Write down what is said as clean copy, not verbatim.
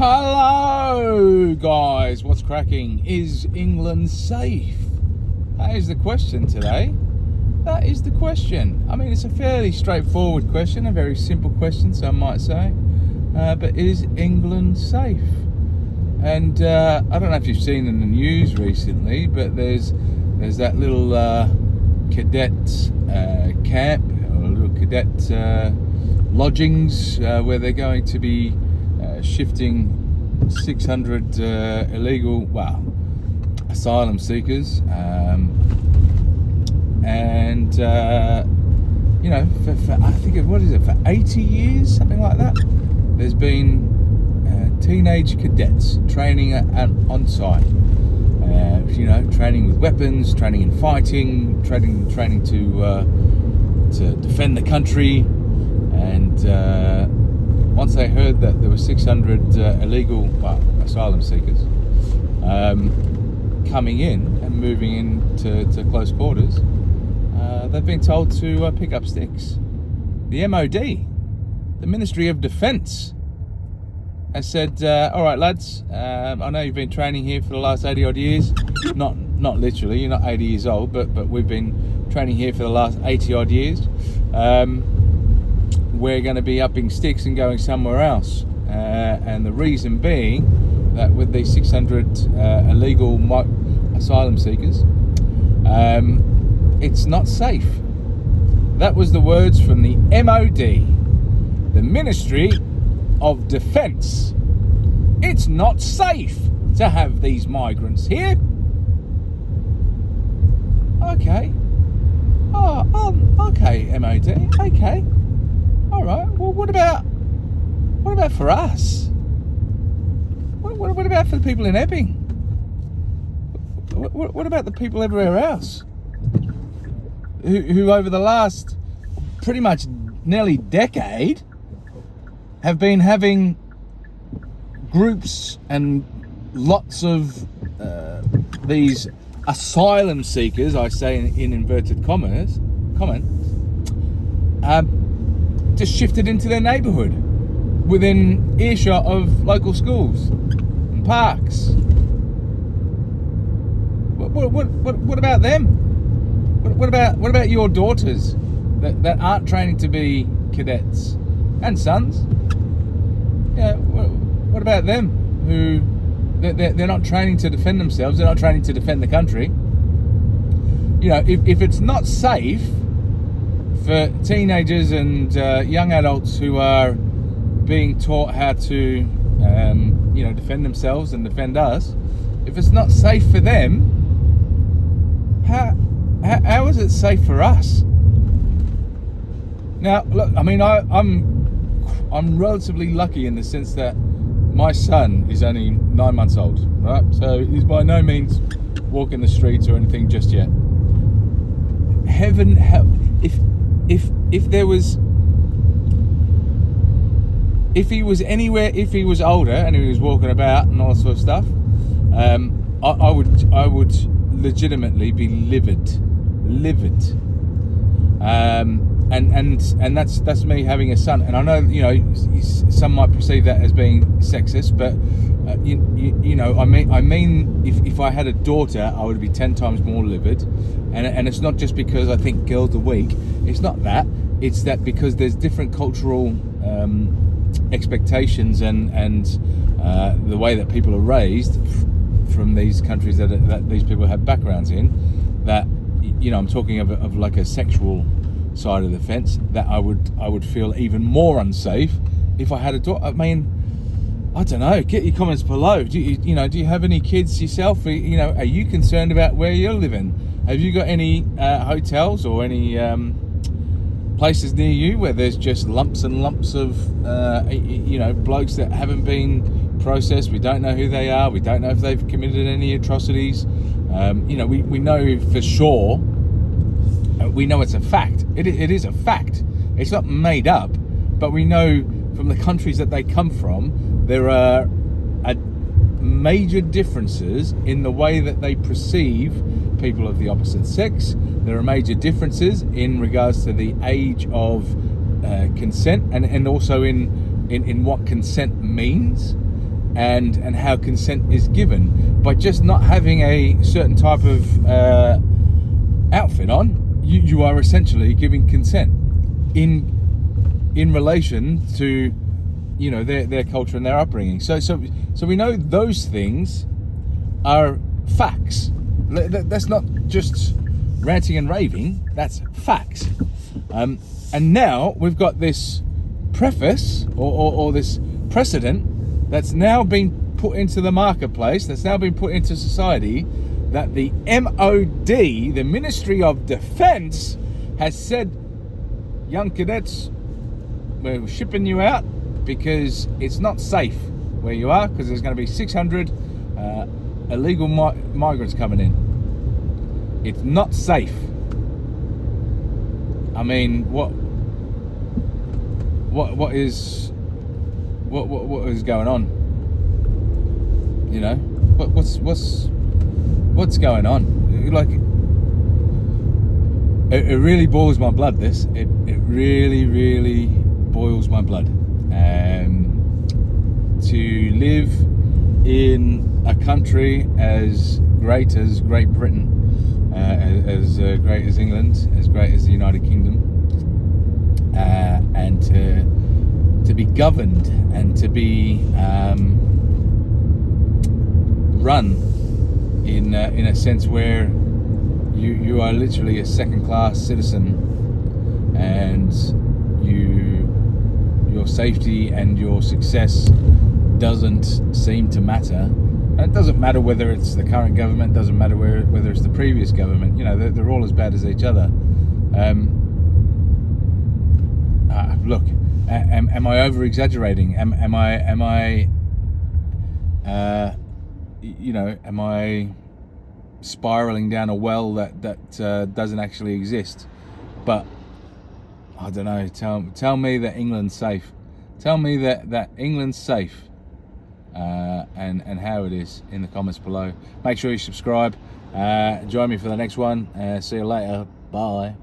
Hello guys, what's cracking? Is England safe? That is the question today. That is the question. I mean, it's a fairly straightforward question, a very simple question, some might say. But is England safe? And I don't know if you've seen in the news recently, but there's that little cadet camp, or little cadet lodgings where they're going to be shifting 600 illegal, asylum seekers, and for I think for 80 years, something like that. There's been teenage cadets training on site. Training with weapons, training in fighting, training to defend the country, and. Once they heard that there were 600 illegal asylum seekers coming in and moving into close quarters, they've been told to pick up sticks. The MOD, the Ministry of Defence, has said, all right, lads, I know you've been training here for the last 80 odd years. Not literally, you're not 80 years old, but we've been training here for the last 80 odd years. We're going to be upping sticks and going somewhere else. And the reason being that with these 600 illegal asylum seekers, it's not safe. That was the words from the MOD, the Ministry of Defence. It's not safe to have these migrants here. Okay. Okay, MOD. Okay. All right. Well, what about for us? What about for the people in Epping? What about the people everywhere else who over the last pretty much nearly decade have been having groups and lots of these asylum seekers, I say in inverted commas, just shifted into their neighbourhood within earshot of local schools and parks. What about them? What about your daughters that aren't training to be cadets and sons? Yeah, what about them who they're not training to defend themselves? They're not training to defend the country. If it's not safe for teenagers and young adults who are being taught how to, defend themselves and defend us, if it's not safe for them, how is it safe for us? Now, look, I mean, I'm relatively lucky in the sense that my son is only 9 months old, right? So he's by no means walking the streets or anything just yet. Heaven help if there was, if he was anywhere, if he was older and he was walking about and all that sort of stuff, I would legitimately be livid, and that's me having a son. And I know some might perceive that as being sexist, but I mean if I had a daughter, I would be 10 times more livid. And it's not just because I think girls are weak. It's not that. It's that because there's different cultural expectations and the way that people are raised from these countries that these people have backgrounds in. That I'm talking of like a sexual side of the fence. That I would feel even more unsafe if I had a daughter. I mean, I don't know. Get your comments below. Do you have any kids yourself? Are you concerned about where you're living? Have you got any hotels or any places near you where there's just lumps and lumps of blokes that haven't been processed? We don't know who they are. We don't know if they've committed any atrocities. We know for sure. We know it's a fact. It is a fact. It's not made up, but we know from the countries that they come from, there are major differences in the way that they perceive people of the opposite sex. There are major differences in regards to the age of consent and also in what consent means. and how consent is given. By just not having a certain type of outfit on, you are essentially giving consent in relation to, you know, their culture and their upbringing. So we know those things are facts. That's not just ranting and raving. That's facts. And now we've got this preface or this precedent that's now been put into the marketplace, that's now been put into society, that the MOD, the Ministry of Defence, has said, young cadets, we're shipping you out because it's not safe where you are, because there's going to be 600 illegal migrants coming in. It's not safe. I mean, what is going on? You know, what's going on? Like, it really boils my blood. This it really boils my blood. To live in a country as great as Great Britain, as great as England, as great as the United Kingdom, and to be governed and to be run in a sense where you are literally a second-class citizen, and your safety and your success doesn't seem to matter. And it doesn't matter whether it's the current government, doesn't matter whether it's the previous government. You know, they're all as bad as each other. Look, am I over exaggerating? Am I am I spiraling down a well that doesn't actually exist? But I don't know. Tell me that England's safe. Tell me that England's safe, and how it is in the comments below. Make sure you subscribe. Join me for the next one. See you later. Bye.